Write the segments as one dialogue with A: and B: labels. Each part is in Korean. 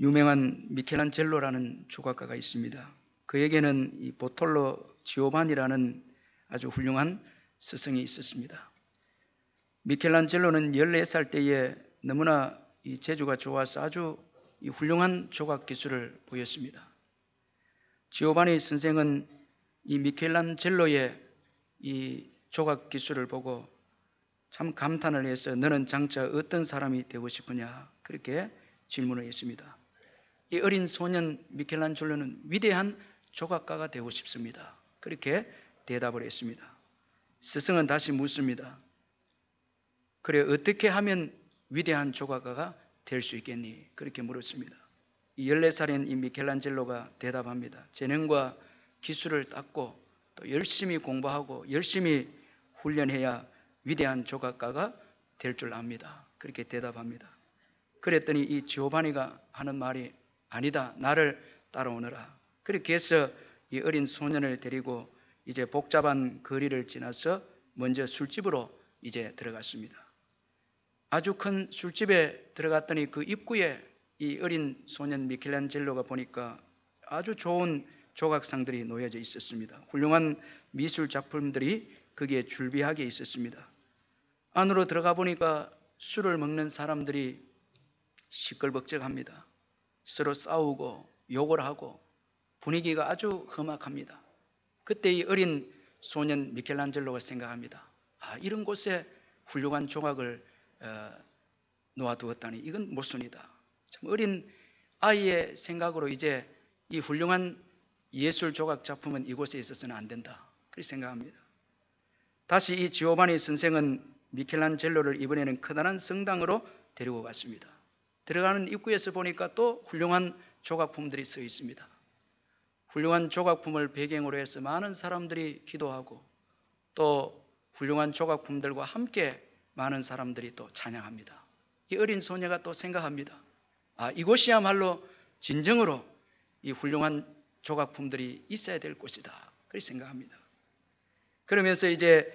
A: 유명한 미켈란젤로라는 조각가가 있습니다. 그에게는 이 보톨로 지오반니라는 아주 훌륭한 스승이 있었습니다. 미켈란젤로는 14살 때에 너무나 이 재주가 좋아서 아주 이 훌륭한 조각 기술을 보였습니다. 지오반니 선생은 이 미켈란젤로의 이 조각 기술을 보고 참 감탄을 해서 너는 장차 어떤 사람이 되고 싶으냐 그렇게 질문을 했습니다. 이 어린 소년 미켈란젤로는 위대한 조각가가 되고 싶습니다. 그렇게 대답을 했습니다. 스승은 다시 묻습니다. 그래 어떻게 하면 위대한 조각가가 될 수 있겠니? 그렇게 물었습니다. 이 14살인 이 미켈란젤로가 대답합니다. 재능과 기술을 닦고 또 열심히 공부하고 열심히 훈련해야 위대한 조각가가 될 줄 압니다. 그렇게 대답합니다. 그랬더니 이 지오반니가 하는 말이 아니다. 나를 따라오너라. 그렇게 해서 이 어린 소년을 데리고 이제 복잡한 거리를 지나서 먼저 술집으로 이제 들어갔습니다. 아주 큰 술집에 들어갔더니 그 입구에 이 어린 소년 미켈란젤로가 보니까 아주 좋은 조각상들이 놓여져 있었습니다. 훌륭한 미술 작품들이 거기에 줄비하게 있었습니다. 안으로 들어가 보니까 술을 먹는 사람들이 시끌벅적합니다. 서로 싸우고 욕을 하고 분위기가 아주 험악합니다. 그때 이 어린 소년 미켈란젤로가 생각합니다. 이런 곳에 훌륭한 조각을 놓아두었다니 이건 모순이다. 참 어린 아이의 생각으로 이제 이 훌륭한 예술 조각 작품은 이곳에 있어서는 안 된다. 그렇게 생각합니다. 다시 이 지오반니 선생은 미켈란젤로를 이번에는 커다란 성당으로 데리고 갔습니다. 들어가는 입구에서 보니까 또 훌륭한 조각품들이 서 있습니다. 훌륭한 조각품을 배경으로 해서 많은 사람들이 기도하고 또 훌륭한 조각품들과 함께 많은 사람들이 또 찬양합니다. 이 어린 소녀가 또 생각합니다. 이곳이야말로 진정으로 이 훌륭한 조각품들이 있어야 될 곳이다. 그렇게 생각합니다. 그러면서 이제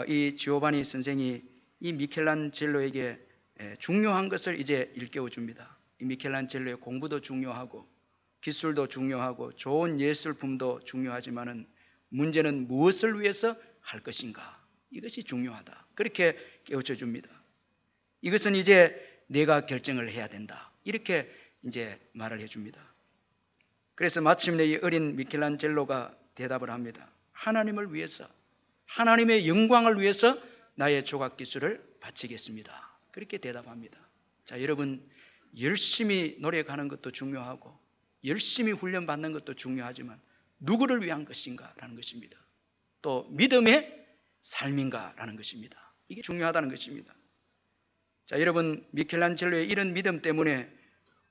A: 이 지오반니 선생이 이 미켈란젤로에게 중요한 것을 이제 일깨워 줍니다. 이 미켈란젤로의 공부도 중요하고 기술도 중요하고 좋은 예술품도 중요하지만은 문제는 무엇을 위해서 할 것인가? 이것이 중요하다. 그렇게 깨우쳐 줍니다. 이것은 이제 내가 결정을 해야 된다. 이렇게 이제 말을 해 줍니다. 그래서 마침내 이 어린 미켈란젤로가 대답을 합니다. 하나님을 위해서, 하나님의 영광을 위해서 나의 조각 기술을 바치겠습니다. 그렇게 대답합니다. 자, 여러분, 열심히 노력하는 것도 중요하고 열심히 훈련받는 것도 중요하지만 누구를 위한 것인가라는 것입니다. 또 믿음의 삶인가라는 것입니다. 이게 중요하다는 것입니다. 자, 여러분, 미켈란젤로의 이런 믿음 때문에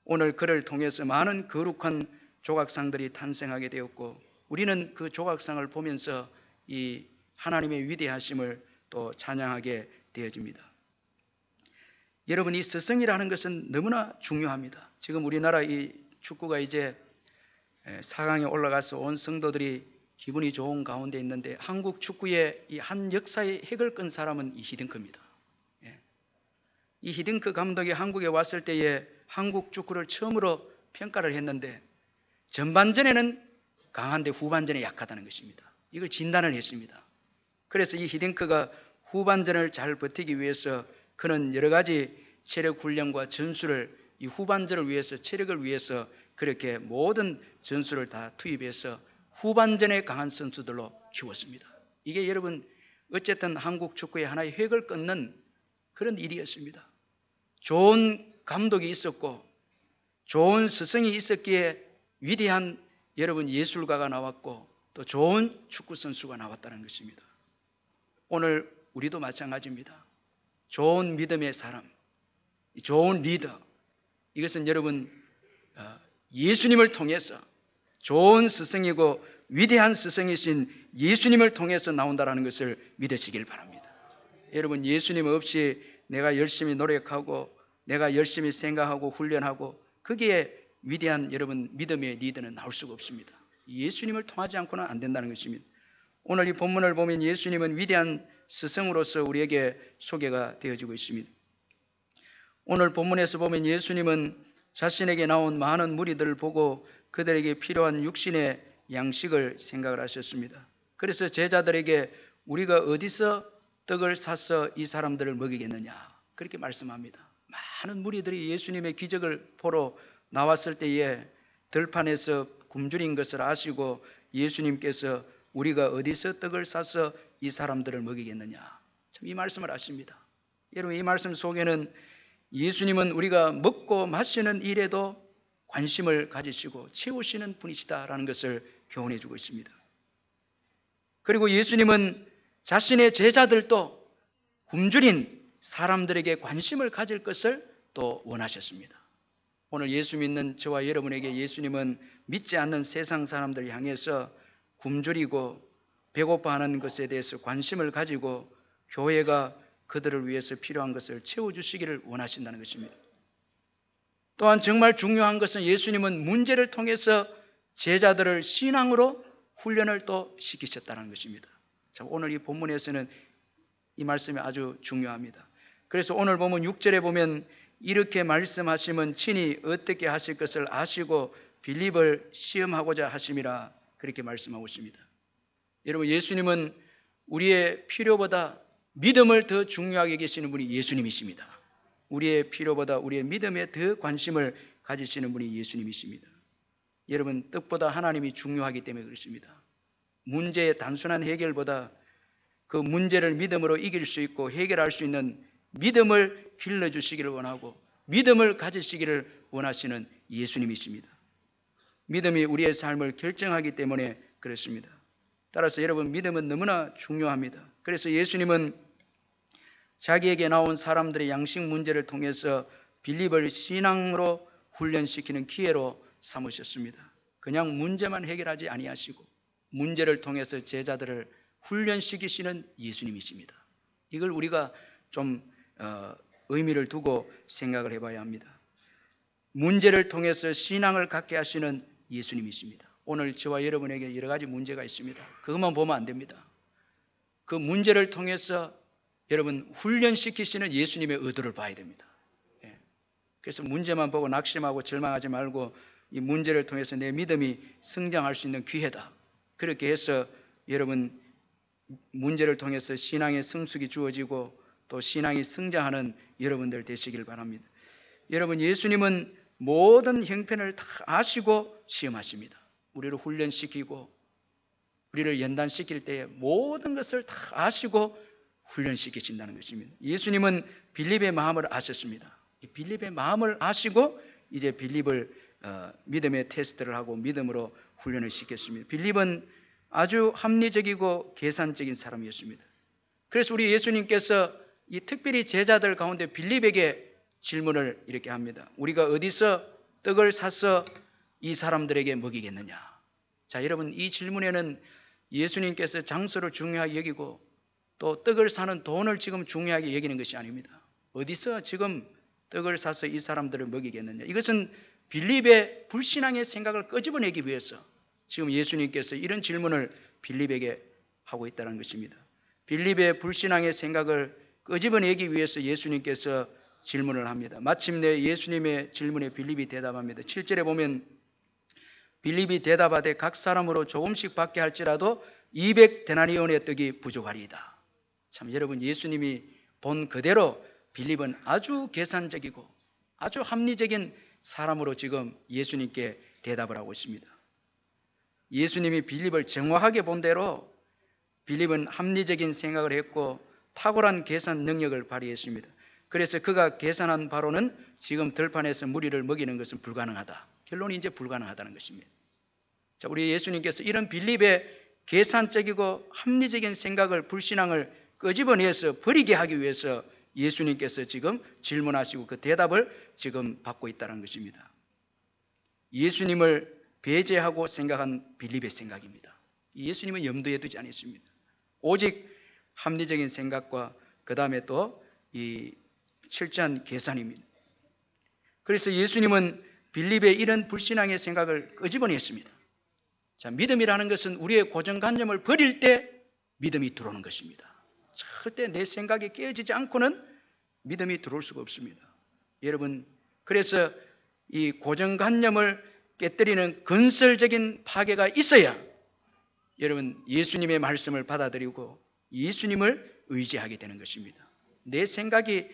A: 오늘 그를 통해서 많은 거룩한 조각상들이 탄생하게 되었고 우리는 그 조각상을 보면서 이 하나님의 위대하심을 또 찬양하게 되어집니다. 여러분, 이 스승이라는 것은 너무나 중요합니다. 지금 우리나라 이 축구가 이제 4강에 올라가서 온 성도들이 기분이 좋은 가운데 있는데 한국 축구의 이 한 역사의 핵을 끈 사람은 이 히딩크입니다. 이 히딩크 감독이 한국에 왔을 때에 한국 축구를 처음으로 평가를 했는데 전반전에는 강한데 후반전에 약하다는 것입니다. 이걸 진단을 했습니다. 그래서 이 히딩크가 후반전을 잘 버티기 위해서 그는 여러 가지 체력 훈련과 전술을 이 후반전을 위해서 체력을 위해서 그렇게 모든 전술을 다 투입해서 후반전에 강한 선수들로 키웠습니다. 이게 여러분 어쨌든 한국 축구의 하나의 획을 끊는 그런 일이었습니다. 좋은 감독이 있었고 좋은 스승이 있었기에 위대한 여러분 예술가가 나왔고 또 좋은 축구 선수가 나왔다는 것입니다. 오늘 우리도 마찬가지입니다. 좋은 믿음의 사람, 좋은 리더, 이것은 여러분 예수님을 통해서 좋은 스승이고 위대한 스승이신 예수님을 통해서 나온다는 것을 믿으시길 바랍니다. 여러분, 예수님 없이 내가 열심히 노력하고 내가 열심히 생각하고 훈련하고 거기에 위대한 여러분 믿음의 리더는 나올 수가 없습니다. 예수님을 통하지 않고는 안 된다는 것입니다. 오늘 이 본문을 보면 예수님은 위대한 스승으로서 우리에게 소개가 되어지고 있습니다. 오늘 본문에서 보면 예수님은 자신에게 나온 많은 무리들을 보고 그들에게 필요한 육신의 양식을 생각을 하셨습니다. 그래서 제자들에게 우리가 어디서 떡을 사서 이 사람들을 먹이겠느냐 그렇게 말씀합니다. 많은 무리들이 예수님의 기적을 보러 나왔을 때에 들판에서 굶주린 것을 아시고 예수님께서 우리가 어디서 떡을 사서 이 사람들을 먹이겠느냐 참 이 말씀을 하십니다. 여러분 이 말씀 속에는 예수님은 우리가 먹고 마시는 일에도 관심을 가지시고 채우시는 분이시다라는 것을 교훈해 주고 있습니다. 그리고 예수님은 자신의 제자들도 굶주린 사람들에게 관심을 가질 것을 또 원하셨습니다. 오늘 예수 믿는 저와 여러분에게 예수님은 믿지 않는 세상 사람들을 향해서 굶주리고 배고파하는 것에 대해서 관심을 가지고 교회가 그들을 위해서 필요한 것을 채워주시기를 원하신다는 것입니다. 또한 정말 중요한 것은 예수님은 문제를 통해서 제자들을 신앙으로 훈련을 또 시키셨다는 것입니다. 자, 오늘 이 본문에서는 이 말씀이 아주 중요합니다. 그래서 오늘 보면 6절에 보면 이렇게 말씀하시면 친히 어떻게 하실 것을 아시고 빌립을 시험하고자 하심이라 그렇게 말씀하고 있습니다. 여러분 예수님은 우리의 필요보다 믿음을 더 중요하게 계시는 분이 예수님이십니다. 우리의 필요보다 우리의 믿음에 더 관심을 가지시는 분이 예수님이십니다. 여러분 떡보다 하나님이 중요하기 때문에 그렇습니다. 문제의 단순한 해결보다 그 문제를 믿음으로 이길 수 있고 해결할 수 있는 믿음을 길러주시기를 원하고 믿음을 가지시기를 원하시는 예수님이십니다. 믿음이 우리의 삶을 결정하기 때문에 그렇습니다. 따라서 여러분 믿음은 너무나 중요합니다. 그래서 예수님은 자기에게 나온 사람들의 양식 문제를 통해서 빌립을 신앙으로 훈련시키는 기회로 삼으셨습니다. 그냥 문제만 해결하지 아니하시고 문제를 통해서 제자들을 훈련시키시는 예수님이십니다. 이걸 우리가 좀 의미를 두고 생각을 해봐야 합니다. 문제를 통해서 신앙을 갖게 하시는 예수님이십니다. 오늘 저와 여러분에게 여러 가지 문제가 있습니다. 그것만 보면 안 됩니다. 그 문제를 통해서 여러분 훈련시키시는 예수님의 의도를 봐야 됩니다. 그래서 문제만 보고 낙심하고 절망하지 말고 이 문제를 통해서 내 믿음이 성장할 수 있는 기회다. 그렇게 해서 여러분 문제를 통해서 신앙의 성숙이 주어지고 또 신앙이 성장하는 여러분들 되시길 바랍니다. 여러분 예수님은 모든 형편을 다 아시고 시험하십니다. 우리를 훈련시키고 우리를 연단시킬 때에 모든 것을 다 아시고 훈련시키신다는 것입니다. 예수님은 빌립의 마음을 아셨습니다. 빌립의 마음을 아시고 이제 빌립을 믿음의 테스트를 하고 믿음으로 훈련을 시켰습니다. 빌립은 아주 합리적이고 계산적인 사람이었습니다. 그래서 우리 예수님께서 이 특별히 제자들 가운데 빌립에게 질문을 이렇게 합니다. 우리가 어디서 떡을 사서 이 사람들에게 먹이겠느냐? 자, 여러분 이 질문에는 예수님께서 장소를 중요하게 여기고 또 떡을 사는 돈을 지금 중요하게 여기는 것이 아닙니다. 어디서 지금 떡을 사서 이 사람들을 먹이겠느냐? 이것은 빌립의 불신앙의 생각을 끄집어내기 위해서 지금 예수님께서 이런 질문을 빌립에게 하고 있다는 것입니다. 빌립의 불신앙의 생각을 끄집어내기 위해서 예수님께서 질문을 합니다. 마침내 예수님의 질문에 빌립이 대답합니다. 7절에 보면 빌립이 대답하되 각 사람으로 조금씩 받게 할지라도 200데나리온의 떡이 부족하리이다. 참 여러분 예수님이 본 그대로 빌립은 아주 계산적이고 아주 합리적인 사람으로 지금 예수님께 대답을 하고 있습니다. 예수님이 빌립을 정확하게 본 대로 빌립은 합리적인 생각을 했고 탁월한 계산 능력을 발휘했습니다. 그래서 그가 계산한 바로는 지금 들판에서 무리를 먹이는 것은 불가능하다. 결론이 이제 불가능하다는 것입니다. 자, 우리 예수님께서 이런 빌립의 계산적이고 합리적인 생각을 불신앙을 끄집어내서 버리게 하기 위해서 예수님께서 지금 질문하시고 그 대답을 지금 받고 있다는 것입니다. 예수님을 배제하고 생각한 빌립의 생각입니다. 예수님은 염두에 두지 않았습니다. 오직 합리적인 생각과 그 다음에 또 이 철저한 계산입니다. 그래서 예수님은 빌립의 이런 불신앙의 생각을 끄집어냈습니다. 자, 믿음이라는 것은 우리의 고정관념을 버릴 때 믿음이 들어오는 것입니다. 절대 내 생각이 깨어지지 않고는 믿음이 들어올 수가 없습니다. 여러분, 그래서 이 고정관념을 깨뜨리는 건설적인 파괴가 있어야 여러분 예수님의 말씀을 받아들이고 예수님을 의지하게 되는 것입니다. 내 생각이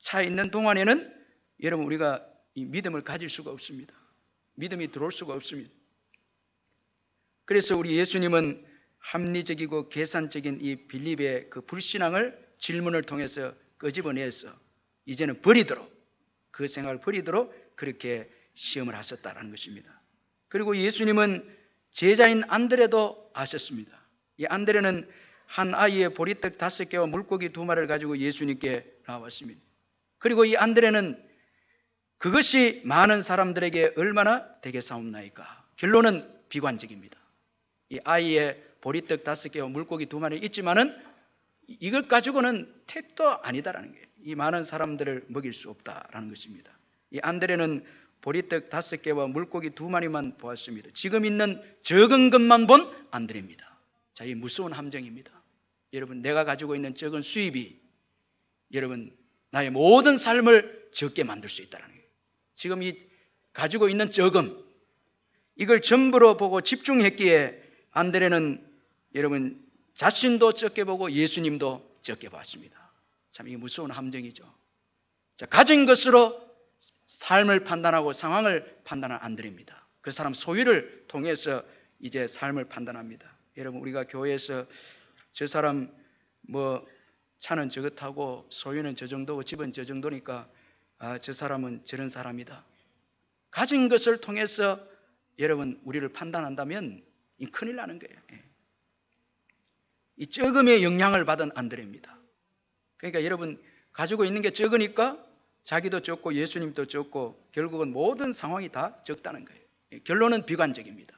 A: 차 있는 동안에는 여러분 우리가 이 믿음을 가질 수가 없습니다. 믿음이 들어올 수가 없습니다. 그래서 우리 예수님은 합리적이고 계산적인 이 빌립의 그 불신앙을 질문을 통해서 끄집어내서 이제는 버리도록, 그 생각을 버리도록 그렇게 시험을 하셨다는 것입니다. 그리고 예수님은 제자인 안드레도 아셨습니다. 이 안드레는 한 아이의 보리떡 5개와 물고기 2마리를 가지고 예수님께 나왔습니다. 그리고 이 안드레는 그것이 많은 사람들에게 얼마나 되게 사옵나이까? 결론은 비관적입니다. 이 아이의 보리떡 5개와 물고기 2마리 있지만은 이것 가지고는 택도 아니다라는 거예요. 이 많은 사람들을 먹일 수 없다라는 것입니다. 이 안드레는 보리떡 5개와 물고기 2마리만 보았습니다. 지금 있는 적은 것만 본 안드레입니다. 자, 이 무서운 함정입니다. 여러분, 내가 가지고 있는 적은 수입이 여러분 나의 모든 삶을 적게 만들 수 있다는 거예요. 지금 이 가지고 있는 적음, 이걸 전부로 보고 집중했기에 안드레는 여러분 자신도 적게 보고 예수님도 적게 봤습니다. 참 이게 무서운 함정이죠. 자, 가진 것으로 삶을 판단하고 상황을 판단한 안드레입니다. 그 사람 소유를 통해서 이제 삶을 판단합니다. 여러분, 우리가 교회에서 저 사람 뭐 차는 저것 타고 소유는 저 정도고 집은 저 정도니까 저 사람은 저런 사람이다. 가진 것을 통해서 여러분 우리를 판단한다면 큰일 나는 거예요. 이 적음의 영향을 받은 안드레입니다. 그러니까 여러분 가지고 있는 게 적으니까 자기도 적고 예수님도 적고 결국은 모든 상황이 다 적다는 거예요. 결론은 비관적입니다.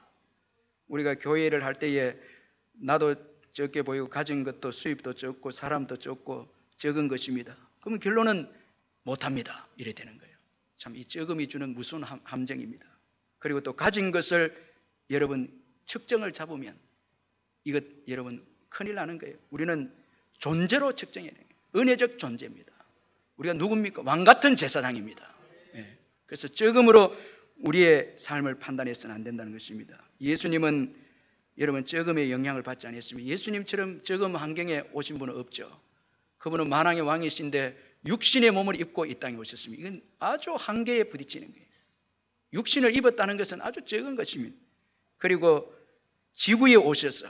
A: 우리가 교회를 할 때에 나도 적게 보이고 가진 것도 수입도 적고 사람도 적고 적은 것입니다. 그러면 결론은 못합니다. 이래 되는 거예요. 참 이 적음이 주는 무서운 함정입니다. 그리고 또 가진 것을 여러분 측정을 잡으면 이것 여러분 큰일 나는 거예요. 우리는 존재로 측정해야 돼요. 은혜적 존재입니다. 우리가 누굽니까? 왕 같은 제사장입니다. 그래서 적음으로 우리의 삶을 판단해서는 안 된다는 것입니다. 예수님은 여러분 적음의 영향을 받지 않았습니다. 예수님처럼 적음 환경에 오신 분은 없죠. 그분은 만왕의 왕이신데 육신의 몸을 입고 이 땅에 오셨습니다. 이건 아주 한계에 부딪히는 거예요. 육신을 입었다는 것은 아주 적은 것입니다. 그리고 지구에 오셔서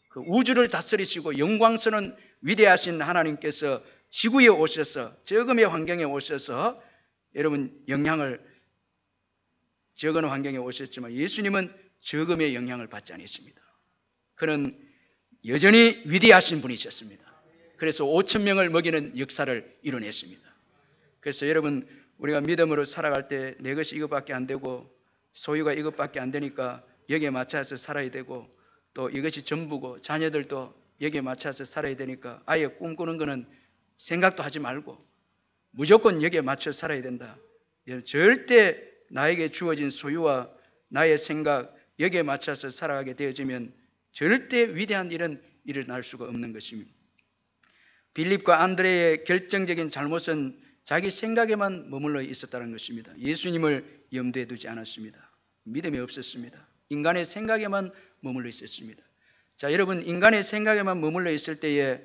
A: 그 우주를 다스리시고 영광스러운 위대하신 하나님께서 지구에 오셔서 적음의 환경에 오셔서 여러분 영향을 적은 환경에 오셨지만 예수님은 적음의 영향을 받지 않았습니다. 그는 여전히 위대하신 분이셨습니다. 그래서 5,000명을 먹이는 역사를 이뤄냈습니다. 그래서 여러분 우리가 믿음으로 살아갈 때 내 것이 이것밖에 안 되고 소유가 이것밖에 안 되니까 여기에 맞춰서 살아야 되고 또 이것이 전부고 자녀들도 여기에 맞춰서 살아야 되니까 아예 꿈꾸는 거는 생각도 하지 말고 무조건 여기에 맞춰 살아야 된다. 절대 나에게 주어진 소유와 나의 생각 여기에 맞춰서 살아가게 되어지면 절대 위대한 일은 일어날 수가 없는 것입니다. 빌립과 안드레의 결정적인 잘못은 자기 생각에만 머물러 있었다는 것입니다. 예수님을 염두에 두지 않았습니다. 믿음이 없었습니다. 인간의 생각에만 머물러 있었습니다. 자, 여러분 인간의 생각에만 머물러 있을 때에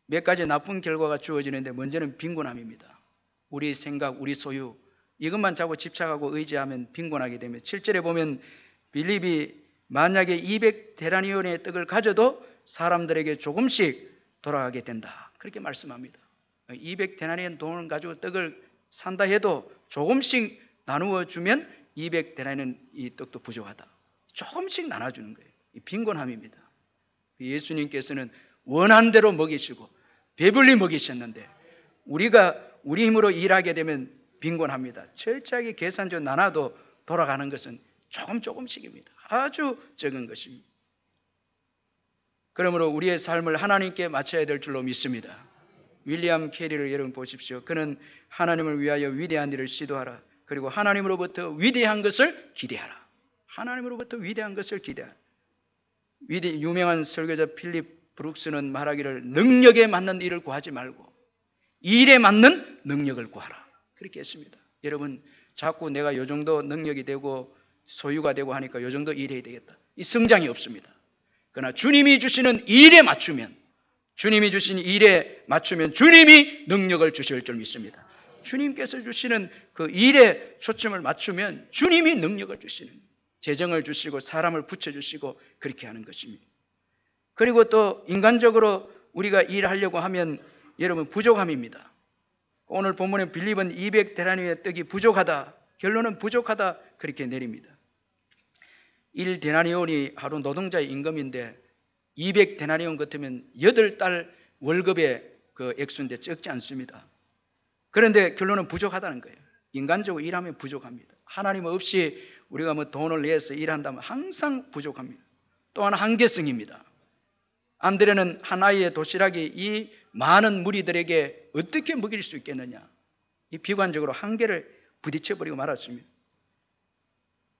A: 몇 가지 나쁜 결과가 주어지는데 먼저는 빈곤함입니다. 우리 생각, 우리 소유 이것만 자꾸 집착하고 의지하면 빈곤하게 되면 7절에 보면 빌립이 만약에 200데나리온의 떡을 가져도 사람들에게 조금씩 돌아가게 된다. 그렇게 말씀합니다. 200데나리온 돈을 가지고 떡을 산다 해도 조금씩 나누어 주면 200데나리온 이 떡도 부족하다. 조금씩 나눠주는 거예요. 이 빈곤함입니다. 예수님께서는 원한 대로 먹이시고 배불리 먹이셨는데 우리가 우리 힘으로 일하게 되면 빈곤합니다. 철저하게 계산적으로 나눠도 돌아가는 것은 조금씩입니다. 아주 적은 것입니다. 그러므로 우리의 삶을 하나님께 맞춰야 될 줄로 믿습니다. 윌리엄 캐리를 여러분 보십시오. 그는 하나님을 위하여 위대한 일을 시도하라. 그리고 하나님으로부터 위대한 것을 기대하라. 하나님으로부터 위대한 것을 기대하라. 유명한 설교자 필립 브룩스는 말하기를 능력에 맞는 일을 구하지 말고 일에 맞는 능력을 구하라. 그렇게 했습니다. 여러분 자꾸 내가 요 정도 능력이 되고 소유가 되고 하니까 요 정도 일해야 되겠다. 이 성장이 없습니다. 그러나 주님이 주시는 일에 맞추면, 주님이 주신 일에 맞추면 주님이 능력을 주실 줄 믿습니다. 주님께서 주시는 그 일에 초점을 맞추면 주님이 능력을 주시는, 재정을 주시고 사람을 붙여주시고 그렇게 하는 것입니다. 그리고 또 인간적으로 우리가 일하려고 하면 여러분 부족함입니다. 오늘 본문에 빌립은 200데나리온의 떡이 부족하다, 결론은 부족하다 그렇게 내립니다. 1데나리온이 하루 노동자의 임금인데 200데나리온 같으면 8달 월급의 그 액수인데 적지 않습니다. 그런데 결론은 부족하다는 거예요. 인간적으로 일하면 부족합니다. 하나님 없이 우리가 뭐 돈을 내서 일한다면 항상 부족합니다. 또한 한계성입니다. 안드레는 한 아이의 도시락이 이 많은 무리들에게 어떻게 먹일 수 있겠느냐, 이 비관적으로 한계를 부딪혀버리고 말았습니다.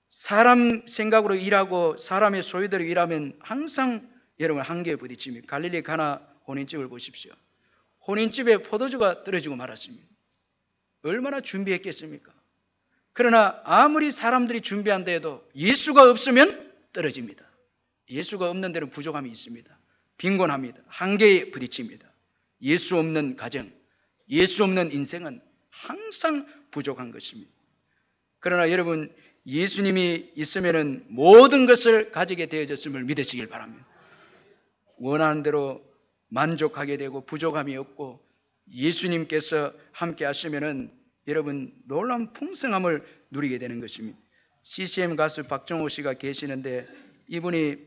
A: 사람 생각으로 일하고 사람의 소유대로 일하면 항상 여러분 한계에 부딪힙니다. 갈릴리 가나 혼인집을 보십시오. 혼인집에 포도주가 떨어지고 말았습니다. 얼마나 준비했겠습니까? 그러나 아무리 사람들이 준비한다 해도 예수가 없으면 떨어집니다. 예수가 없는 데는 부족함이 있습니다. 빈곤합니다. 한계에 부딪힙니다. 예수 없는 가정, 예수 없는 인생은 항상 부족한 것입니다. 그러나 여러분, 예수님이 있으면 모든 것을 가지게 되어졌음을 믿으시길 바랍니다. 원하는 대로 만족하게 되고 부족함이 없고 예수님께서 함께 하시면은 여러분 놀라운 풍성함을 누리게 되는 것입니다. CCM 가수 박정호 씨가 계시는데 이분이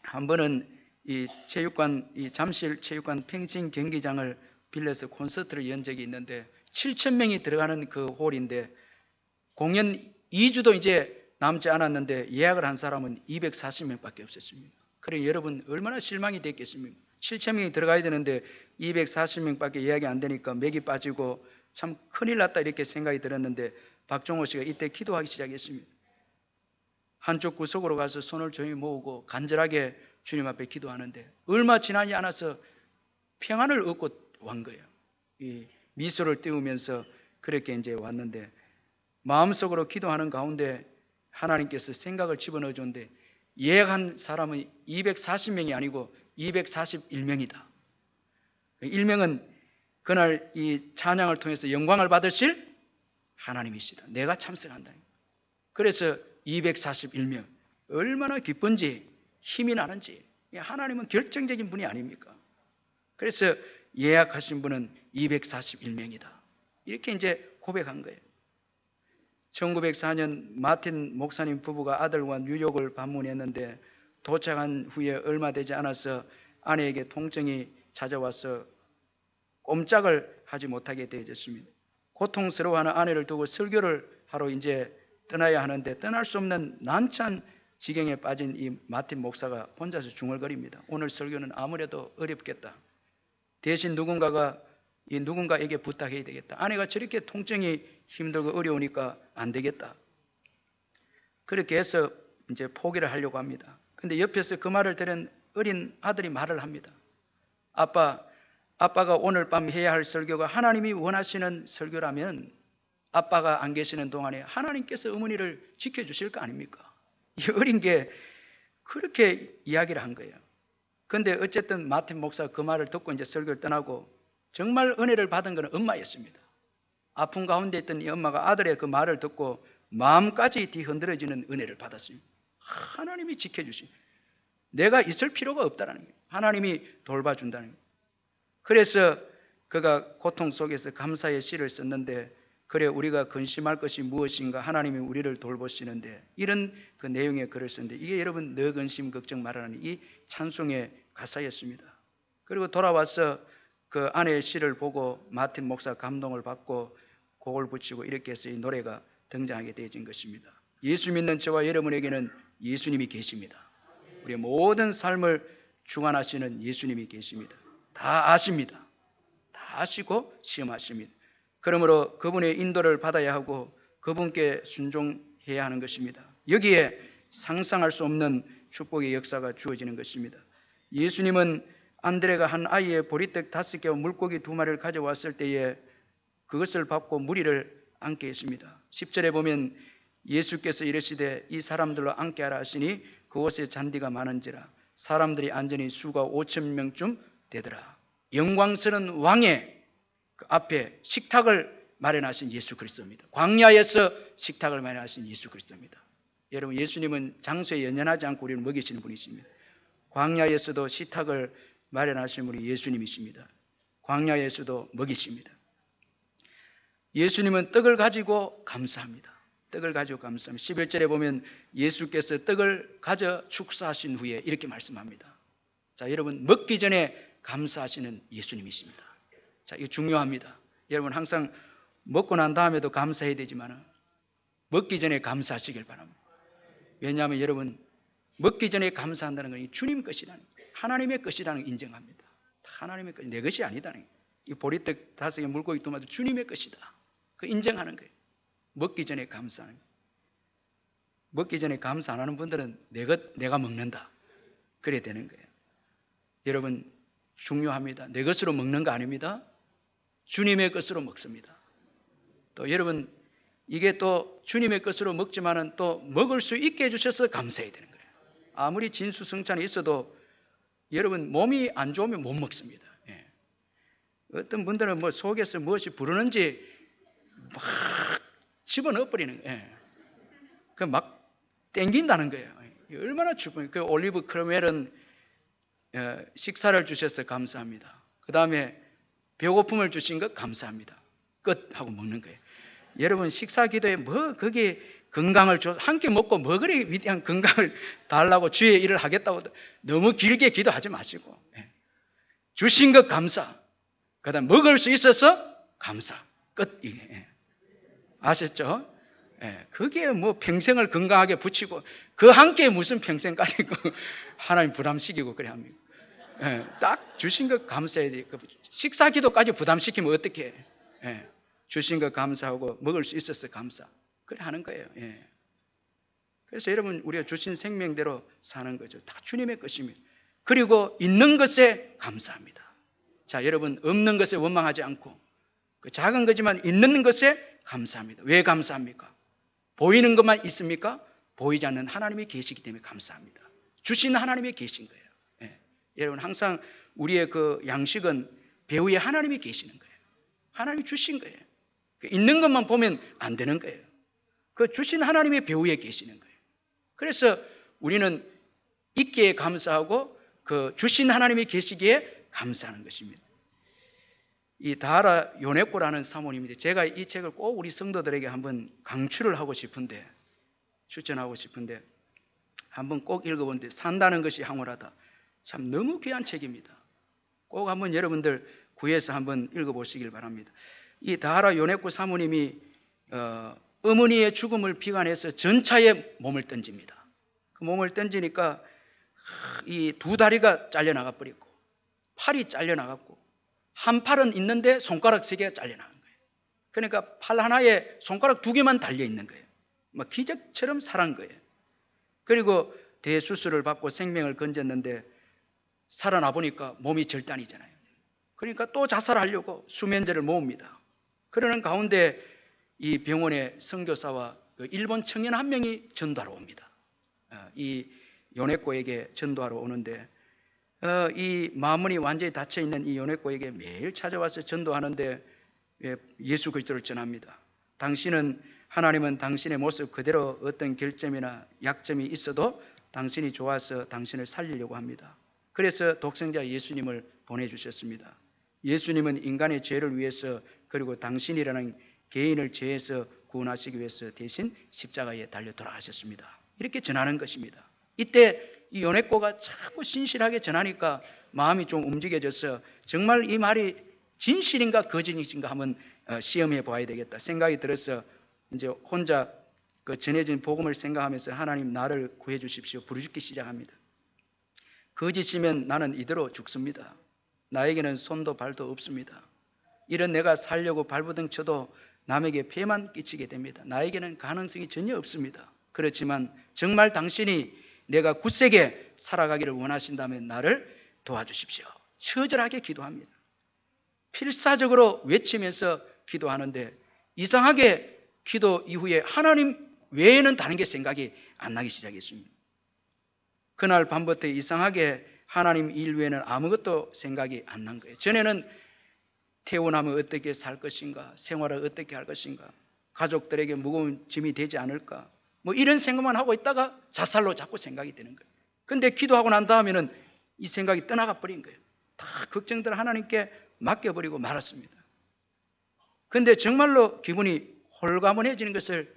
A: 한 번은 이 체육관, 이 잠실 체육관 펜싱 경기장을 빌려서 콘서트를 연 적이 있는데 7,000명이 들어가는 그 홀인데 공연 2주도 이제 남지 않았는데 예약을 한 사람은 240명밖에 없었습니다. 그래 여러분 얼마나 실망이 됐겠습니까? 7,000명이 들어가야 되는데 240명밖에 예약이 안 되니까 맥이 빠지고 참 큰일 났다 이렇게 생각이 들었는데 박종호 씨가 이때 기도하기 시작했습니다. 한쪽 구석으로 가서 손을 조용히 모으고 간절하게 주님 앞에 기도하는데 얼마 지나지 않아서 평안을 얻고 온 거예요. 이 미소를 띄우면서 그렇게 이제 왔는데 마음속으로 기도하는 가운데 하나님께서 생각을 집어넣어 줬는데 예약한 사람은 240명이 아니고 241명이다. 1명은 그날 이 찬양을 통해서 영광을 받으실 하나님이시다. 내가 참석한다. 그래서 241명. 얼마나 기쁜지 힘이 나는지. 하나님은 결정적인 분이 아닙니까? 그래서 예약하신 분은 241명이다. 이렇게 이제 고백한 거예요. 1904년 마틴 목사님 부부가 아들과 뉴욕을 방문했는데 도착한 후에 얼마 되지 않아서 아내에게 통증이 찾아와서 꼼짝을 하지 못하게 되어졌습니다. 고통스러워하는 아내를 두고 설교를 하러 이제 떠나야 하는데 떠날 수 없는 난처한 지경에 빠진 이 마틴 목사가 혼자서 중얼거립니다. 오늘 설교는 아무래도 어렵겠다. 대신 누군가에게 부탁해야 되겠다. 아내가 저렇게 통증이 힘들고 어려우니까 안 되겠다. 그렇게 해서 이제 포기를 하려고 합니다. 근데 옆에서 그 말을 들은 어린 아들이 말을 합니다. 아빠가 오늘 밤 해야 할 설교가 하나님이 원하시는 설교라면 아빠가 안 계시는 동안에 하나님께서 어머니를 지켜주실 거 아닙니까? 이 어린 게 그렇게 이야기를 한 거예요. 근데 어쨌든 마틴 목사가 그 말을 듣고 이제 설교를 떠나고 정말 은혜를 받은 것은 엄마였습니다. 아픈 가운데 있던 이 엄마가 아들의 그 말을 듣고 마음까지 뒤흔들어지는 은혜를 받았습니다. 하나님이 지켜주신, 내가 있을 필요가 없다는 거예요. 하나님이 돌봐준다는 거예요. 그래서 그가 고통 속에서 감사의 시를 썼는데, 그래 우리가 근심할 것이 무엇인가, 하나님이 우리를 돌보시는데, 이런 그 내용의 글을 썼는데 이게 여러분 너 근심 걱정 말라는 이 찬송의 가사였습니다. 그리고 돌아와서 그 아내의 시를 보고 마틴 목사 감동을 받고 곡을 붙이고 이렇게 해서 이 노래가 등장하게 되어진 것입니다. 예수 믿는 저와 여러분에게는 예수님이 계십니다. 우리의 모든 삶을 주관하시는 예수님이 계십니다. 다 아십니다. 다 아시고 시험하십니다. 그러므로 그분의 인도를 받아야 하고 그분께 순종해야 하는 것입니다. 여기에 상상할 수 없는 축복의 역사가 주어지는 것입니다. 예수님은 안드레가 한 아이의 보리떡 5개와 물고기 2마리를 가져왔을 때에 그것을 받고 무리를 앉게 했습니다. 10절에 보면 예수께서 이르시되 이 사람들로 앉게 하라 하시니 그곳에 잔디가 많은지라 사람들이 앉으니 수가 5,000명쯤 되더라. 영광스러운 왕의 그 앞에 식탁을 마련하신 예수 그리스도입니다. 광야에서 식탁을 마련하신 예수 그리스도입니다. 여러분, 예수님은 장소에 연연하지 않고 우리를 먹이시는 분이십니다. 광야에서도 식탁을 마련하신 분이 예수님이십니다. 광야에서도 먹이십니다. 예수님은 떡을 가지고 감사합니다. 떡을 가지고 감사합니다. 11절에 보면 예수께서 떡을 가져 축사하신 후에 이렇게 말씀합니다. 자, 여러분, 먹기 전에 감사하시는 예수님이십니다. 자, 이거 중요합니다. 여러분, 항상 먹고 난 다음에도 감사해야 되지만 먹기 전에 감사하시길 바랍니다. 왜냐하면 여러분, 먹기 전에 감사한다는 건 주님 것이라는 거예요. 하나님의 것이라는 걸 인정합니다. 하나님의 것, 내 것이 아니다는 거예요. 이 보리떡 5개, 물고기 2마리 주님의 것이다. 그 인정하는 거예요. 먹기 전에 감사하는 거예요. 먹기 전에 감사 안 하는 분들은 내가 먹는다. 그래야 되는 거예요. 여러분, 중요합니다. 내 것으로 먹는 거 아닙니다. 주님의 것으로 먹습니다. 또 여러분, 이게 또 주님의 것으로 먹지만은 또 먹을 수 있게 해주셔서 감사해야 되는 거예요. 아무리 진수성찬이 있어도 여러분, 몸이 안 좋으면 못 먹습니다. 예. 어떤 분들은 뭐 속에서 무엇이 부르는지 막 집어넣어 버리는 거예요. 예. 그 막 땡긴다는 거예요. 얼마나 축복해요. 그 올리브 크로멜은 식사를 주셔서 감사합니다. 그 다음에 배고픔을 주신 것 감사합니다. 끝 하고 먹는 거예요. 여러분, 식사 기도에 뭐 거기에 건강을 줘, 한 끼 먹고 뭐 그리 위대한 건강을 달라고 주의 일을 하겠다고 너무 길게 기도하지 마시고, 주신 것 감사, 그 다음 먹을 수 있어서 감사, 끝. 이게 아셨죠? 거기에 뭐 평생을 건강하게 붙이고 그 한 끼에 무슨 평생까지 하나님 부담시키고 그래 합니까? 딱 주신 것 감사해야 돼. 식사 기도까지 부담시키면 어떻게 해? 주신 것 감사하고 먹을 수 있어서 감사. 그래 하는 거예요. 그래서 여러분, 우리가 주신 생명대로 사는 거죠. 다 주님의 것입니다. 그리고 있는 것에 감사합니다. 자, 여러분, 없는 것에 원망하지 않고 그 작은 거지만 있는 것에 감사합니다. 왜 감사합니까? 보이는 것만 있습니까? 보이지 않는 하나님이 계시기 때문에 감사합니다. 주신 하나님이 계신 거예요. 여러분, 항상 우리의 그 양식은 배후에 하나님이 계시는 거예요. 하나님이 주신 거예요. 있는 것만 보면 안 되는 거예요. 그 주신 하나님의 배후에 계시는 거예요. 그래서 우리는 있기에 감사하고 그 주신 하나님이 계시기에 감사하는 것입니다. 이 다하라 요네코라는 사모님인데 제가 이 책을 꼭 우리 성도들에게 한번 강추를 하고 싶은데, 추천하고 싶은데 한번 꼭 읽어보는데, 산다는 것이 황홀하다. 참 너무 귀한 책입니다. 꼭 한번 여러분들 구해서 한번 읽어보시길 바랍니다. 이 다하라 요네코 사모님이 어머니의 죽음을 비관해서 전차에 몸을 던집니다. 그 몸을 던지니까 이 두 다리가 잘려나가 버렸고 팔이 잘려나갔고 한 팔은 있는데 손가락 3개가 잘려나간 거예요. 그러니까 팔 하나에 손가락 2개만 달려있는 거예요. 막 기적처럼 살아난 거예요. 그리고 대수술을 받고 생명을 건졌는데 살아나 보니까 몸이 절단이잖아요. 그러니까 또 자살하려고 수면제를 모읍니다. 그러는 가운데 이 병원의 선교사와 그 일본 청년 한 명이 전도하러 옵니다. 이 요네코에게 전도하러 오는데 이 마음문이 완전히 닫혀있는 이 요네코에게 매일 찾아와서 전도하는데 예수 그리스도를 전합니다. 하나님은 당신의 모습 그대로 어떤 결점이나 약점이 있어도 당신이 좋아서 당신을 살리려고 합니다. 그래서 독생자 예수님을 보내주셨습니다. 예수님은 인간의 죄를 위해서 그리고 당신이라는 개인을 죄에서 구원하시기 위해서 대신 십자가에 달려 돌아가셨습니다. 이렇게 전하는 것입니다. 이때 이 요네코가 자꾸 신실하게 전하니까 마음이 좀 움직여져서 정말 이 말이 진실인가 거짓인가 한번 시험해 봐야 되겠다 생각이 들어서 이제 혼자 그 전해진 복음을 생각하면서 하나님 나를 구해 주십시오 부르짖기 시작합니다. 거짓이면 나는 이대로 죽습니다. 나에게는 손도 발도 없습니다. 이런 내가 살려고 발버둥 쳐도 남에게 폐만 끼치게 됩니다. 나에게는 가능성이 전혀 없습니다. 그렇지만 정말 당신이 내가 굳세게 살아가기를 원하신다면 나를 도와주십시오. 처절하게 기도합니다. 필사적으로 외치면서 기도하는데 이상하게 기도 이후에 하나님 외에는 다른 게 생각이 안 나기 시작했습니다. 그날 밤부터 이상하게 하나님 일 외에는 아무것도 생각이 안 난 거예요. 전에는 태어나면 어떻게 살 것인가, 생활을 어떻게 할 것인가, 가족들에게 무거운 짐이 되지 않을까, 뭐 이런 생각만 하고 있다가 자살로 자꾸 생각이 드는 거예요. 근데 기도하고 난 다음에는 이 생각이 떠나가 버린 거예요. 다 걱정들 하나님께 맡겨버리고 말았습니다. 근데 정말로 기분이 홀가분해지는 것을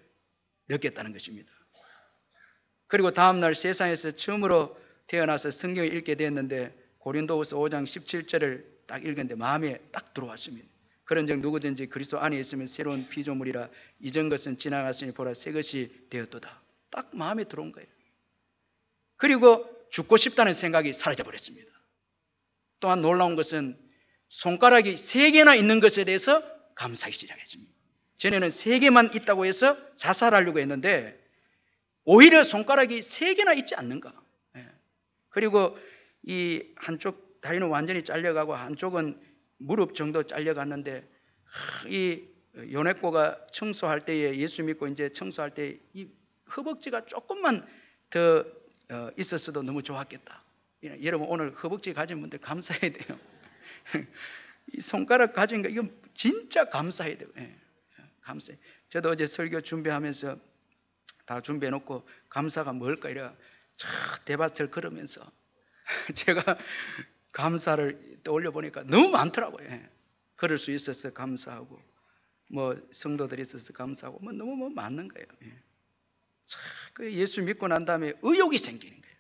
A: 느꼈다는 것입니다. 그리고 다음날 세상에서 처음으로 태어나서 성경을 읽게 되었는데 고린도후서 5장 17절을 딱 읽었는데 마음에 딱 들어왔습니다. 그런즉 누구든지 그리스도 안에 있으면 새로운 피조물이라 이전 것은 지나갔으니 보라 새 것이 되었도다. 딱 마음에 들어온 거예요. 그리고 죽고 싶다는 생각이 사라져 버렸습니다. 또한 놀라운 것은 손가락이 3개나 있는 것에 대해서 감사하기 시작했습니다. 전에는 3개만 있다고 해서 자살하려고 했는데 오히려 손가락이 3개나 있지 않는가. 그리고 이 한쪽 다리는 완전히 잘려가고 한쪽은 무릎 정도 잘려갔는데 이 요네코가 청소할 때에 예수 믿고 이제 청소할 때 이 허벅지가 조금만 더 있었어도 너무 좋았겠다. 여러분 오늘 허벅지 가진 분들 감사해야 돼요. 이 손가락 가진 거 이거 진짜 감사해야 돼요. 감사해. 저도 어제 설교 준비하면서 다 준비해놓고 감사가 뭘까 이래 대밭을 걸으면서 제가 감사를 떠올려 보니까 너무 많더라고요. 걸을 수 있어서 감사하고 뭐 성도들이 있어서 감사하고 뭐 너무 많은 거예요. 그 예수 믿고 난 다음에 의욕이 생기는 거예요.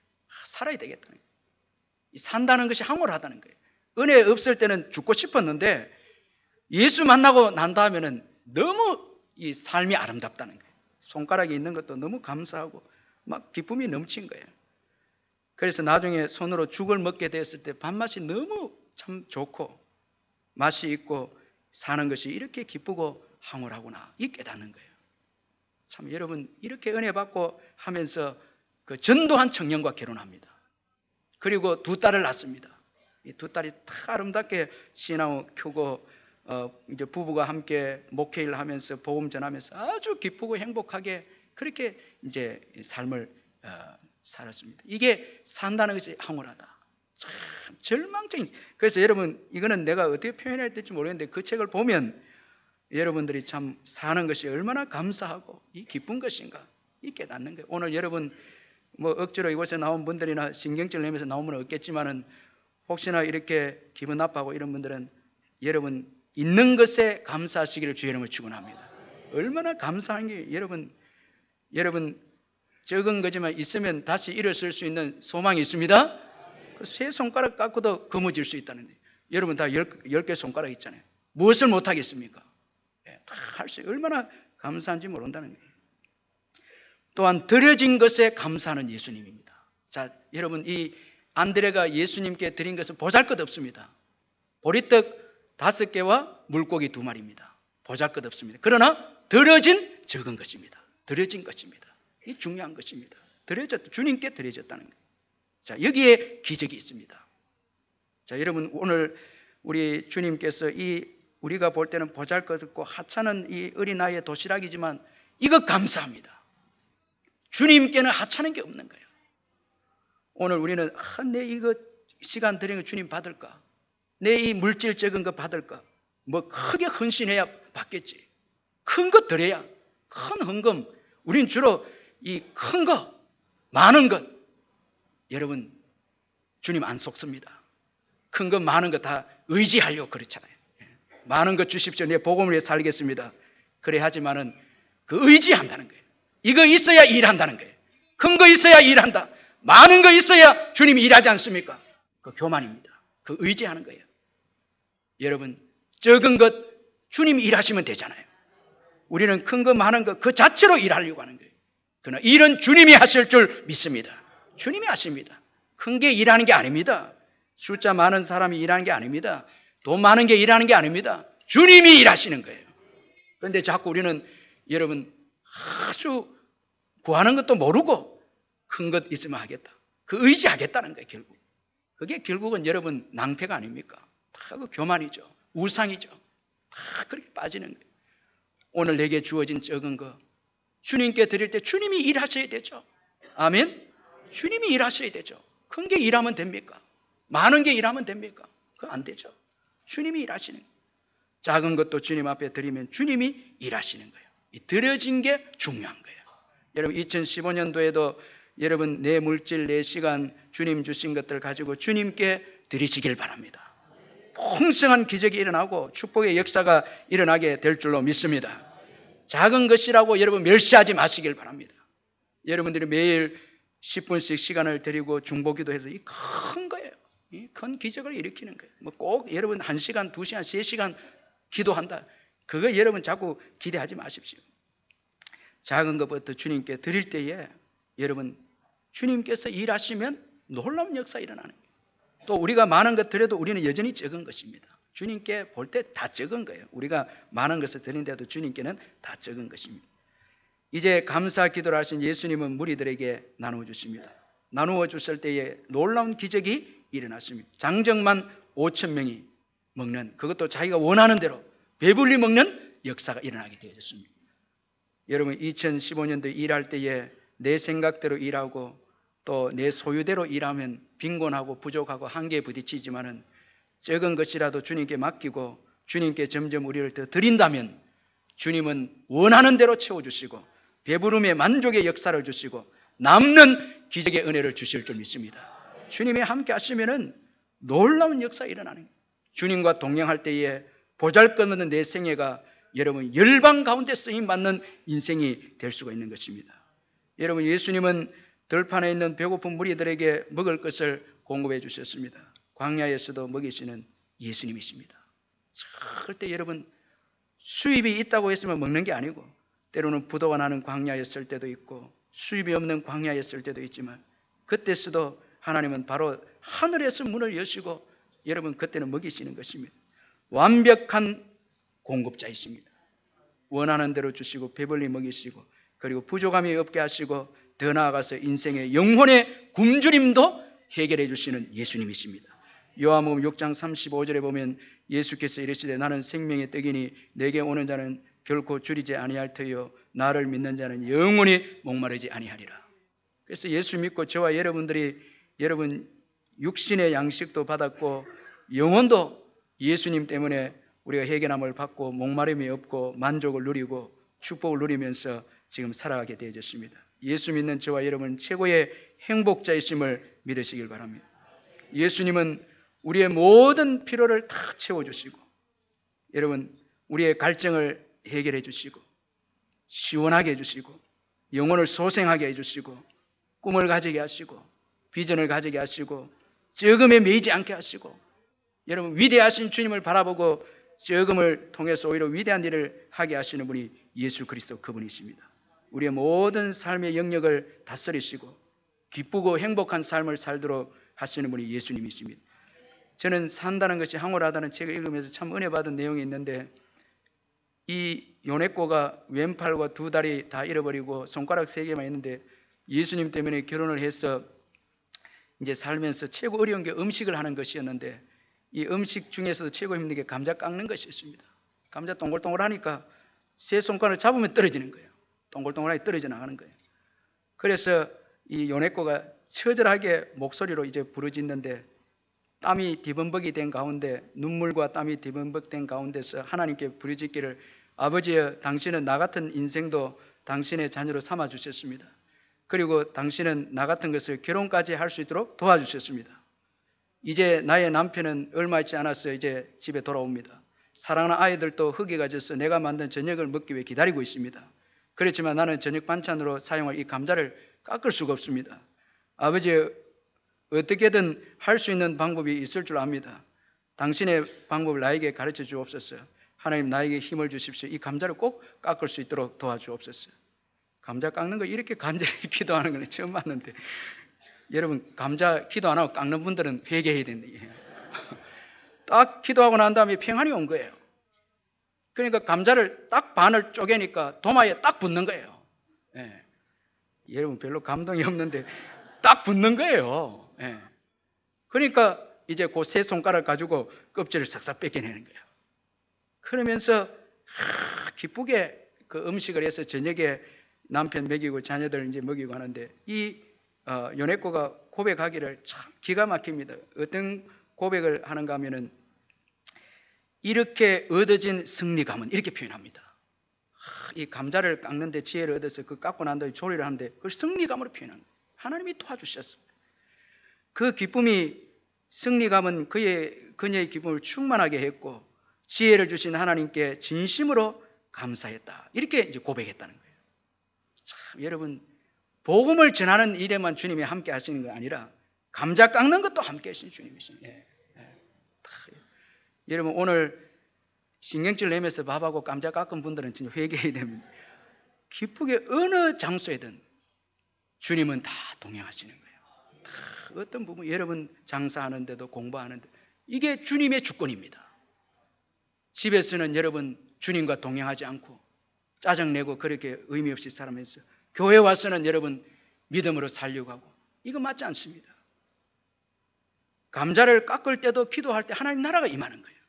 A: 살아야 되겠다는 거예요. 산다는 것이 황홀하다는 거예요. 은혜 없을 때는 죽고 싶었는데 예수 만나고 난 다음에는 너무 이 삶이 아름답다는 거예요. 손가락이 있는 것도 너무 감사하고 막 기쁨이 넘친 거예요. 그래서 나중에 손으로 죽을 먹게 됐을 때 밥맛이 너무 참 좋고 맛이 있고 사는 것이 이렇게 기쁘고 황홀하구나 이 깨닫는 거예요. 참 여러분 이렇게 은혜 받고 하면서 그 전도한 청년과 결혼합니다. 그리고 2딸을 낳습니다. 이 2딸이 다 아름답게 신앙을 켜고 이제 부부가 함께 목회를 하면서 복음 전하면서 아주 기쁘고 행복하게 그렇게 이제 삶을 살았습니다. 이게 산다는 것이 황홀하다. 참 절망적인. 그래서 여러분 이거는 내가 어떻게 표현해야 될지 모르겠는데 그 책을 보면 여러분들이 참 사는 것이 얼마나 감사하고 이 기쁜 것인가 이 깨닫는 거예요. 오늘 여러분 뭐 억지로 이곳에 나온 분들이나 신경질 내면서 나온 분은 없겠지만은 혹시나 이렇게 기분 나빠하고 이런 분들은 여러분 있는 것에 감사하시기를 주의 이름으로 축원합니다. 얼마나 감사한 게 여러분 적은 거지만 있으면 다시 일어설 수 있는 소망이 있습니다. 세 손가락 깎고도 거머쥘 수 있다는데 여러분 다 10개 손가락 있잖아요. 무엇을 못하겠습니까? 다 할 수 얼마나 감사한지 모른다는 거예요. 또한 드려진 것에 감사하는 예수님입니다. 자, 여러분 이 안드레가 예수님께 드린 것은 보잘것없습니다. 보리떡 5개와 물고기 2마리입니다. 보잘것없습니다. 그러나 드려진 적은 것입니다. 드려진 것입니다. 이 중요한 것입니다. 주님께 드려졌다는 거예요. 자, 여기에 기적이 있습니다. 자, 여러분 오늘 우리 주님께서 이 우리가 볼 때는 보잘것없고 하찮은 이 어린아이의 도시락이지만 이거 감사합니다. 주님께는 하찮은 게 없는 거예요. 오늘 우리는 내 이거 시간 드리는 거 주님 받을까? 내 이 물질 적은 거 받을까? 뭐 크게 헌신해야 받겠지. 큰 것 드려야 큰 헌금. 우린 주로 이 큰 거, 많은 것. 여러분 주님 안 속습니다. 큰 것, 많은 것 다 의지하려고 그렇잖아요. 많은 것 주십시오. 내 복음을 위해 살겠습니다. 그래 하지만은 그 의지한다는 거예요. 이거 있어야 일한다는 거예요. 큰 거 있어야 일한다. 많은 거 있어야 주님이 일하지 않습니까? 그 교만입니다. 그 의지하는 거예요. 여러분 적은 것 주님이 일하시면 되잖아요. 우리는 큰 거 많은 거 그 자체로 일하려고 하는 거예요. 그러나 일은 주님이 하실 줄 믿습니다. 주님이 하십니다. 큰 게 일하는 게 아닙니다. 숫자 많은 사람이 일하는 게 아닙니다. 돈 많은 게 일하는 게 아닙니다. 주님이 일하시는 거예요. 그런데 자꾸 우리는 여러분 아주 구하는 것도 모르고 큰 것 있으면 하겠다. 그 의지하겠다는 거예요, 결국. 그게 결국은 여러분 낭패가 아닙니까? 다 그 교만이죠. 우상이죠. 다 그렇게 빠지는 거예요. 오늘 내게 주어진 적은 거 주님께 드릴 때 주님이 일하셔야 되죠. 아멘. 주님이 일하셔야 되죠. 큰 게 일하면 됩니까? 많은 게 일하면 됩니까? 그거 안 되죠. 주님이 일하시는 거예요. 작은 것도 주님 앞에 드리면 주님이 일하시는 거예요. 이 드려진 게 중요한 거예요. 여러분 2015년도에도 여러분 내 물질, 내 시간, 주님 주신 것들 가지고 주님께 드리시길 바랍니다. 풍성한 기적이 일어나고 축복의 역사가 일어나게 될 줄로 믿습니다. 작은 것이라고 여러분 멸시하지 마시길 바랍니다. 여러분들이 매일 10분씩 시간을 드리고 중보기도해서 이 큰 거예요. 이 큰 기적을 일으키는 거예요. 뭐 꼭 여러분 1시간, 2시간, 3시간 기도한다. 그거 여러분 자꾸 기대하지 마십시오. 작은 것부터 주님께 드릴 때에 여러분 주님께서 일하시면 놀라운 역사 일어나는 거예요. 또 우리가 많은 것 드려도 우리는 여전히 적은 것입니다. 주님께 볼 때 다 적은 거예요. 우리가 많은 것을 드린데도 주님께는 다 적은 것입니다. 이제 감사 기도를 하신 예수님은 무리들에게 나누어 주십니다. 나누어 줬을 때에 놀라운 기적이 일어났습니다. 장정만 5,000명이 먹는, 그것도 자기가 원하는 대로 배불리 먹는 역사가 일어나게 되어졌습니다. 여러분 2015년도에 일할 때에 내 생각대로 일하고 또 내 소유대로 일하면 빈곤하고 부족하고 한계에 부딪히지만은 적은 것이라도 주님께 맡기고 주님께 점점 우리를 더 드린다면 주님은 원하는 대로 채워주시고 배부름의 만족의 역사를 주시고 남는 기적의 은혜를 주실 줄 믿습니다. 주님이 함께 하시면은 놀라운 역사 일어나는 거예요. 주님과 동행할 때에 보잘것없는 내 생애가 여러분 열방 가운데 쓰임받는 인생이 될 수가 있는 것입니다. 여러분 예수님은 들판에 있는 배고픈 무리들에게 먹을 것을 공급해 주셨습니다. 광야에서도 먹이시는 예수님이십니다. 절대 여러분 수입이 있다고 했으면 먹는 게 아니고 때로는 부도가 나는 광야였을 때도 있고 수입이 없는 광야였을 때도 있지만 그때서도 하나님은 바로 하늘에서 문을 여시고 여러분 그때는 먹이시는 것입니다. 완벽한 공급자이십니다. 원하는 대로 주시고 배불리 먹이시고 그리고 부족함이 없게 하시고 더 나아가서 인생의 영혼의 굶주림도 해결해 주시는 예수님이십니다. 요한복음 6장 35절에 보면 예수께서 이르시되 나는 생명의 떡이니 내게 오는 자는 결코 줄이지 아니할 터요 나를 믿는 자는 영원히 목마르지 아니하리라. 그래서 예수 믿고 저와 여러분들이 여러분 육신의 양식도 받았고 영혼도 예수님 때문에 우리가 해결함을 받고 목마름이 없고 만족을 누리고 축복을 누리면서 지금 살아가게 되어졌습니다. 예수 믿는 저와 여러분 최고의 행복자이심을 믿으시길 바랍니다. 예수님은 우리의 모든 필요를 다 채워주시고 여러분 우리의 갈증을 해결해 주시고 시원하게 해주시고 영혼을 소생하게 해주시고 꿈을 가지게 하시고 비전을 가지게 하시고 적음에 매이지 않게 하시고 여러분 위대하신 주님을 바라보고 적음을 통해서 오히려 위대한 일을 하게 하시는 분이 예수 그리스도 그분이십니다. 우리의 모든 삶의 영역을 다스리시고 기쁘고 행복한 삶을 살도록 하시는 분이 예수님이십니다. 저는 산다는 것이 황홀하다는 책을 읽으면서 참 은혜 받은 내용이 있는데 이 요네코가 왼팔과 두 다리 다 잃어버리고 손가락 3개만 있는데 예수님 때문에 결혼을 해서 이제 살면서 최고 어려운 게 음식을 하는 것이었는데 이 음식 중에서도 최고 힘든 게 감자 깎는 것이었습니다. 감자 동글동글하니까 세 손가락을 잡으면 떨어지는 거예요. 동글동글하게 떨어져 나가는 거예요. 그래서 이 요네코가 처절하게 목소리로 이제 부르짖는데 땀이 뒤범벅이 된 가운데 눈물과 땀이 뒤범벅된 가운데서 하나님께 부르짖기를 아버지여 당신은 나 같은 인생도 당신의 자녀로 삼아 주셨습니다. 그리고 당신은 나 같은 것을 결혼까지 할 수 있도록 도와주셨습니다. 이제 나의 남편은 얼마 있지 않아서 이제 집에 돌아옵니다. 사랑하는 아이들도 흙이가 져서 내가 만든 저녁을 먹기 위해 기다리고 있습니다. 그렇지만 나는 저녁 반찬으로 사용할 이 감자를 깎을 수가 없습니다. 아버지 어떻게든 할 수 있는 방법이 있을 줄 압니다. 당신의 방법을 나에게 가르쳐 주옵소서. 하나님 나에게 힘을 주십시오. 이 감자를 꼭 깎을 수 있도록 도와주옵소서. 감자 깎는 거 이렇게 간절히 기도하는 건 처음 봤는데 여러분 감자 기도 안 하고 깎는 분들은 회개해야 된다. 딱 기도하고 난 다음에 평안이 온 거예요. 그러니까 감자를 딱 반을 쪼개니까 도마에 딱 붙는 거예요. 예. 여러분 별로 감동이 없는데 딱 붙는 거예요. 예. 그러니까 이제 그 세 손가락 가지고 껍질을 싹싹 뺏겨내는 거예요. 그러면서 기쁘게 그 음식을 해서 저녁에 남편 먹이고 자녀들 이제 먹이고 하는데 이 요네코가 고백하기를 참 기가 막힙니다. 어떤 고백을 하는가 하면은 이렇게 얻어진 승리감은 이렇게 표현합니다. 이 감자를 깎는데 지혜를 얻어서 그 깎고 난 다음에 조리를 하는데 그걸 승리감으로 표현합니다. 하나님이 도와주셨습니다. 그 기쁨이 승리감은 그녀의 기쁨을 충만하게 했고 지혜를 주신 하나님께 진심으로 감사했다. 이렇게 이제 고백했다는 거예요. 참 여러분 복음을 전하는 일에만 주님이 함께 하시는 게 아니라 감자 깎는 것도 함께 하시는 주님이십니다. 여러분 오늘 신경질 내면서 밥하고 감자 깎은 분들은 진짜 회개해야 됩니다. 기쁘게 어느 장소에든 주님은 다 동행하시는 거예요. 다 어떤 부분 여러분 장사하는데도 공부하는데 이게 주님의 주권입니다. 집에서는 여러분 주님과 동행하지 않고 짜증내고 그렇게 의미 없이 살면서 교회 와서는 여러분 믿음으로 살려고 하고 이거 맞지 않습니다. 감자를 깎을 때도 기도할 때 하나님 나라가 임하는 거예요.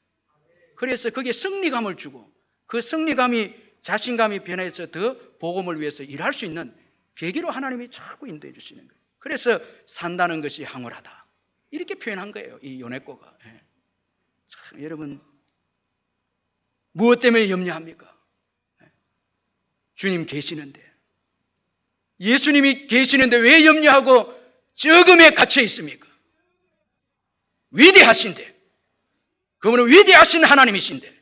A: 그래서 거기에 승리감을 주고 그 승리감이 자신감이 변해서 더 복음을 위해서 일할 수 있는 계기로 하나님이 자꾸 인도해 주시는 거예요. 그래서 산다는 것이 황홀하다. 이렇게 표현한 거예요. 이 요네코가. 참 여러분 무엇 때문에 염려합니까? 주님 계시는데 예수님이 계시는데 왜 염려하고 적음에 갇혀 있습니까? 위대하신데 그분은 위대하신 하나님이신데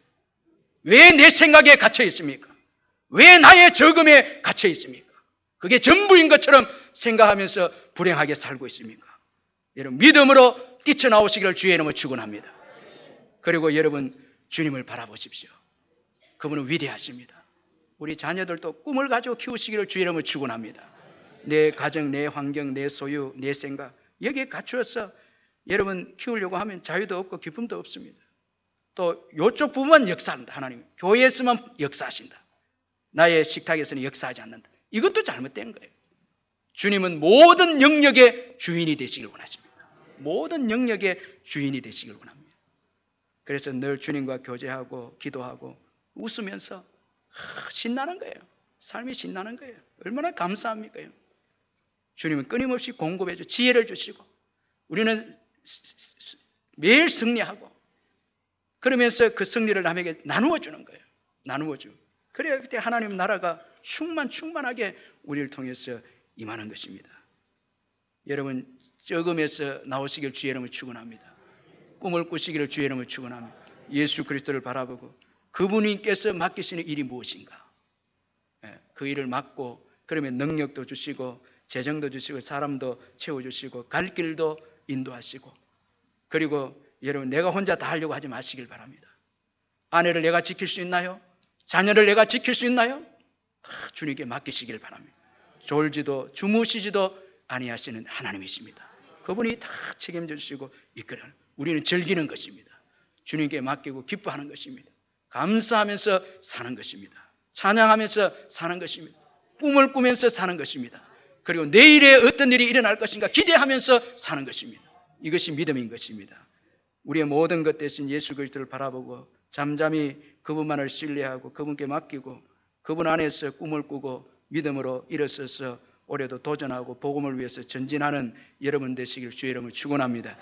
A: 왜 내 생각에 갇혀 있습니까? 왜 나의 적음에 갇혀 있습니까? 그게 전부인 것처럼 생각하면서 불행하게 살고 있습니까? 여러분 믿음으로 뛰쳐나오시기를 주의 이름으로 축원합니다. 그리고 여러분 주님을 바라보십시오. 그분은 위대하십니다. 우리 자녀들도 꿈을 가지고 키우시기를 주의 이름으로 축원합니다. 내 가정, 내 환경, 내 소유, 내 생각 여기에 갖추어서 여러분 키우려고 하면 자유도 없고 기쁨도 없습니다. 또 이쪽 부분만 역사한다. 하나님 교회에서만 역사하신다. 나의 식탁에서는 역사하지 않는다. 이것도 잘못된 거예요. 주님은 모든 영역의 주인이 되시길 원하십니다. 모든 영역의 주인이 되시길 원합니다. 그래서 늘 주님과 교제하고 기도하고 웃으면서 신나는 거예요. 삶이 신나는 거예요. 얼마나 감사합니까? 주님은 끊임없이 공급해 주시고 지혜를 주시고 우리는 매일 승리하고 그러면서 그 승리를 남에게 나누어 주는 거예요. 나누어 주고 그래야 그때 하나님 나라가 충만하게 우리를 통해서 임하는 것입니다. 여러분 적음에서 나오시길 주의 이름으로 축원합니다. 꿈을 꾸시기를 주의 이름으로 축원합니다. 예수 그리스도를 바라보고 그분께서 맡기시는 일이 무엇인가? 그 일을 맡고 그러면 능력도 주시고 재정도 주시고 사람도 채워주시고 갈 길도 인도하시고 그리고 여러분 내가 혼자 다 하려고 하지 마시길 바랍니다. 아내를 내가 지킬 수 있나요? 자녀를 내가 지킬 수 있나요? 다 주님께 맡기시길 바랍니다. 졸지도 주무시지도 아니하시는 하나님이십니다. 그분이 다 책임져 주시고 이끌어 우리는 즐기는 것입니다. 주님께 맡기고 기뻐하는 것입니다. 감사하면서 사는 것입니다. 찬양하면서 사는 것입니다. 꿈을 꾸면서 사는 것입니다. 그리고 내일에 어떤 일이 일어날 것인가 기대하면서 사는 것입니다. 이것이 믿음인 것입니다. 우리의 모든 것 대신 예수 그리스도를 바라보고 잠잠히 그분만을 신뢰하고 그분께 맡기고 그분 안에서 꿈을 꾸고 믿음으로 일어서서 올해도 도전하고 복음을 위해서 전진하는 여러분 되시길 주의 이름으로 축원합니다.